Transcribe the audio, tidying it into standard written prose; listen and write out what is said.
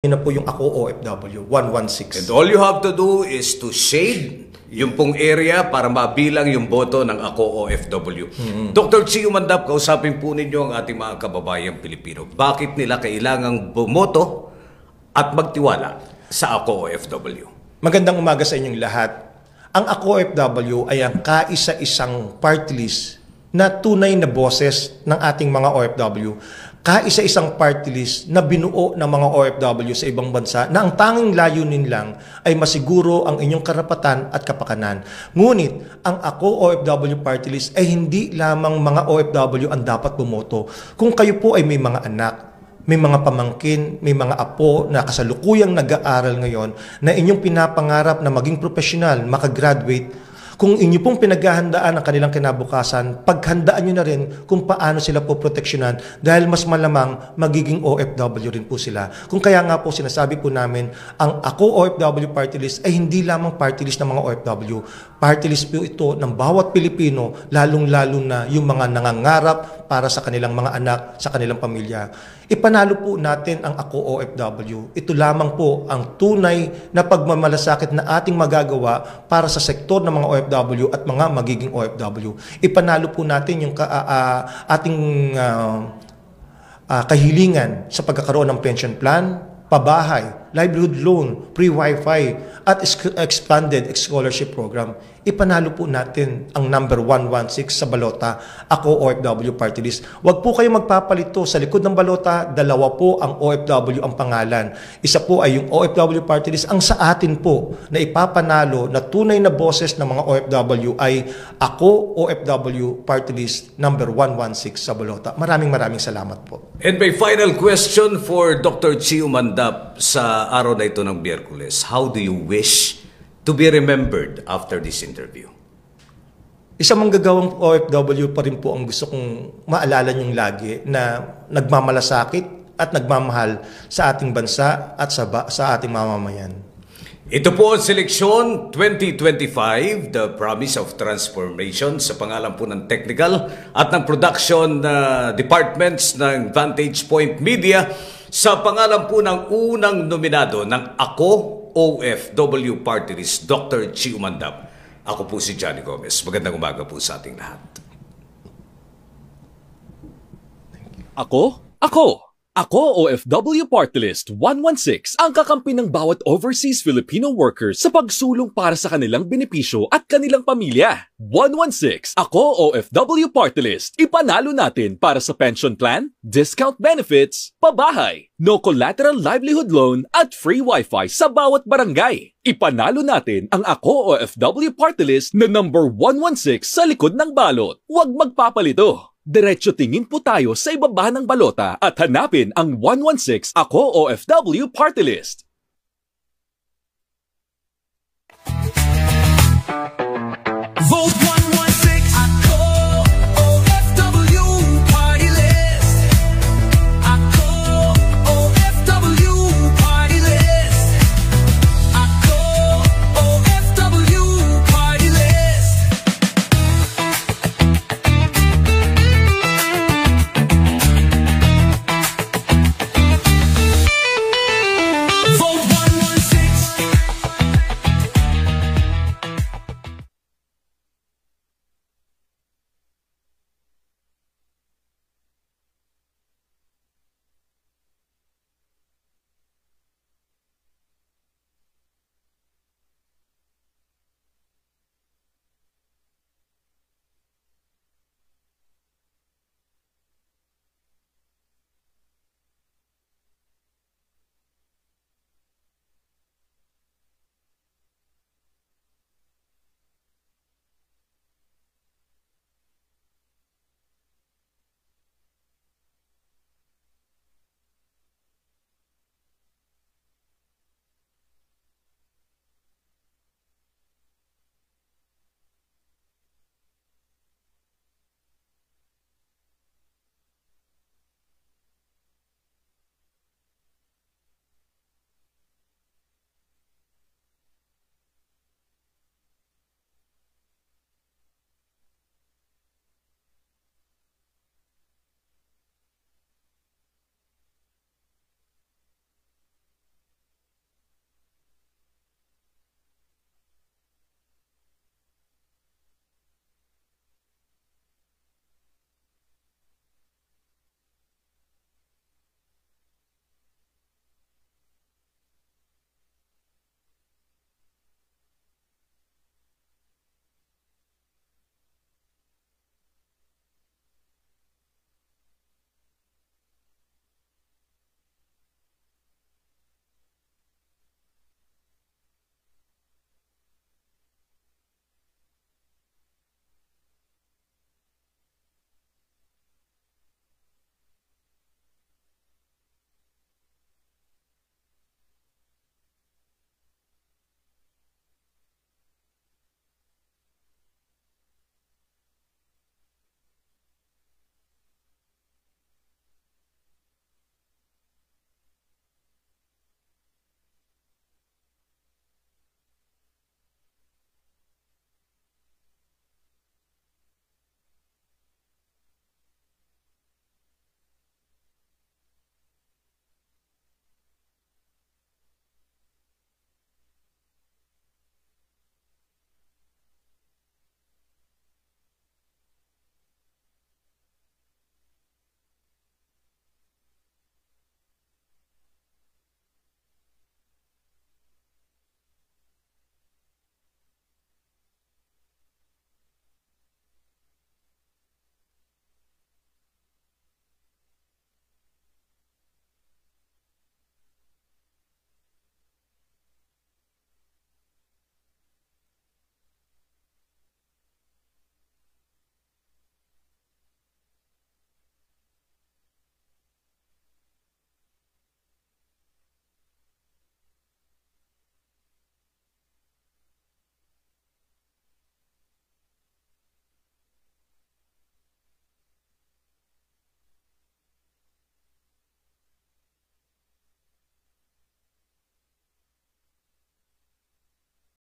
Yun na po yung Ako OFW, 116. And all you have to do is to shade yung pong area para mabilang yung boto ng Ako OFW. Dr. Chio Mandap, kausapin po ninyo ang ating mga kababayang Pilipino. Bakit nila kailangang bumoto at magtiwala sa Ako OFW? Magandang umaga sa inyong lahat. Ang Ako OFW ay ang kaisa-isang party list na tunay na boses ng ating mga OFW. Kaisa-isang party list na binuo ng mga OFW sa ibang bansa na ang tanging layunin lang ay masiguro ang inyong karapatan at kapakanan. Ngunit, ang Ako OFW party list ay hindi lamang mga OFW ang dapat bumoto. Kung kayo po ay may mga anak, may mga pamangkin, may mga apo na kasalukuyang nag-aaral ngayon na inyong pinapangarap na maging profesional, makagraduate, kung inyo pong pinaghahandaan ang kanilang kinabukasan, paghandaan nyo na rin kung paano sila po proteksyonan dahil mas malamang magiging OFW rin po sila. Kung kaya nga po sinasabi po namin, ang Ako OFW party list ay hindi lamang party list ng mga OFW. Party list po ito ng bawat Pilipino, lalong-lalo na yung mga nangangarap para sa kanilang mga anak, sa kanilang pamilya. Ipanalo po natin ang Ako OFW. Ito lamang po ang tunay na pagmamalasakit na ating magagawa para sa sektor ng mga OFW at mga magiging OFW. Ipanalo po natin yung ating kahilingan sa pagkakaroon ng pension plan, pabahay, livelihood loan, free wifi, at expanded scholarship program. Ipanalo po natin ang number 116 sa balota, Ako OFW party list. Huwag po kayo magpapalito. Sa likod ng balota, dalawa po ang OFW ang pangalan. Isa po ay yung OFW party list. Ang sa atin po na ipapanalo na tunay na boses ng mga OFW ay Ako OFW party list number 116 sa balota. Maraming salamat po. And my final question for Dr. Chio Mandap sa araw na ito ng Biyerkules. How do you wish to be remembered after this interview? Isang manggagawang OFW pa rin po ang gusto kong maalala niyong lagi na nagmamalasakit at nagmamahal sa ating bansa at sa ating mamamayan. Ito po ang seleksyon 2025, The Promise of Transformation, sa pangalan po ng technical at ng production departments ng Vantage Point Media, sa pangalan po ng unang nominado ng Ako OFW Party List, Dr. Chio Mandap. Ako po si Johnny Gomez. Magandang umaga po sa ating lahat. Ako OFW Party List 116 ang kakampi ng bawat overseas Filipino workers sa pagsulong para sa kanilang benepisyo at kanilang pamilya. 116 Ako OFW Party List. Ipanalo natin para sa pension plan, discount benefits, pabahay, no collateral livelihood loan at free wifi sa bawat barangay. Ipanalo natin ang Ako OFW Party List na number 116 sa likod ng balot. Huwag magpapalito. Diretso tingin po tayo sa ibaba ng balota at hanapin ang 116 Ako OFW Party List. Vote